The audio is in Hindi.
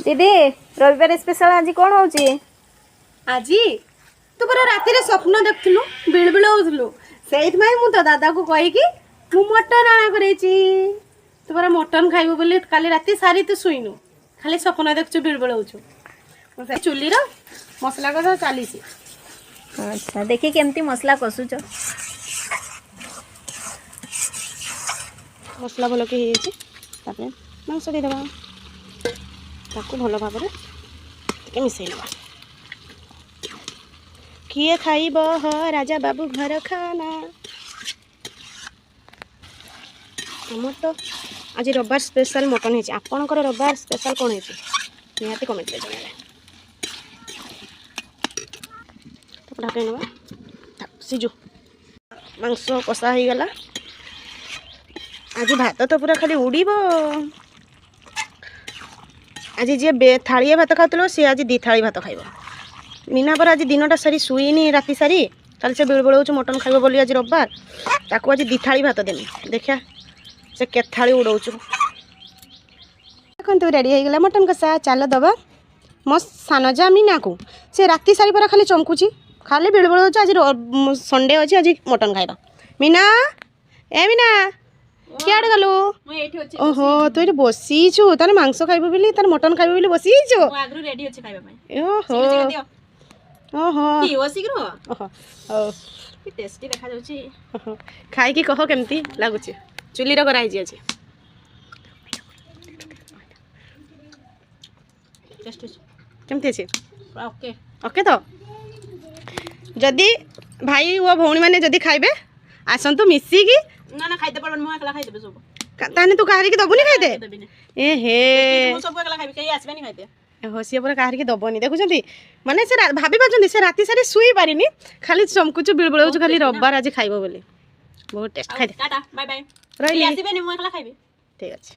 दीदी रविवार स्पेशल आज कौन होची? आज तू पर राति रे स्वप्न देखलु बिलबिल होलु सेइत माई मु तो दादा को कहि कि मु मटन आना करेची तू पर मटन खाइबो बोली काली राति सारी तू सुइनु खाली स्वप्न देखछु बिलबिल होछु से चुल्ली रो मसला को चालीसी। अच्छा देखी केमती मसला कसुच। मसला भल के ହେଇଯାଇଛି ତାପରେ ମାଂସ ଦେଇଦେବା ତାକୁ ଭଲ ଭାବରେ ଟିକେ ମିଶେଇ ନେବା। କିଏ ଖାଇବ ହ ରାଜା ବାବୁ ଘର ଖାନା। ଆମର ତ ଆଜି ରବିବାର ସ୍ପେଶାଲ ମଟନ୍ ହେଇଛି। ଆପଣଙ୍କର ରବିବାର ସ୍ପେଶାଲ କ'ଣ ହେଇଛି ନିହାତି କମେଣ୍ଟରେ ଜଣାଇବେ। ତାକୁ ଢାକେଇ ନେବା ସିଝୁ ମାଂସ କଷା ହେଇଗଲା। आज भात तो पूरा खाली उड़ीब। आज जी थाड़िए भात खाऊ सी आज 2 थाली भात खाइब। मीना पर आज दिनटा सारी शुईनी राति सारी कल से बेल बेल मटन खाइब बोली आज रविवार ताकू आज 2 थाली भात देमी देखा से के थाली उड़ाऊँ। देखो रेडी हो गला मटन कषा चाल दबा मो सान जा मीना को से राति सारी पर खाली चमकुची खाली बेल बेल आज संडे अच्छे आज मटन खाइबा। मीना ए मीना क्या गलु ओहो तु ये बसीचु तार मांस खाइबो बोली तार मटन खाइबो बोली बसीचु आगरु रेडी अछि खाइबा पय। ओहो ओहो की हो शीघ्र ओहो ओ की टेस्टी देखा जाउची। खाइ की कहो केमती लागुची चुली रो कराई जी अछि टेस्ट केमती अछि ओके ओके तो जदी भाई वो भौणी माने जदी खाइबे आसंतु मिसी की ना ना खाइते परबन मु एकला खाइते सब ताने तू काहरी की दबुनी खाइते देबिने ए हे मु सब एकला खाइबे कई आसबेनी खाइते हसी पर काहरी की दबनी देखुछंती माने से भाबी पाछंती से राति सारी सुई पारिनी खाली चमकुचु बिलबळौचु खाली रविवार आज खाइबो बोली बहुत टेस्ट खाइ टाटा बाय बाय रहिली आसबेनी मु एकला खाइबे ठीक अछि।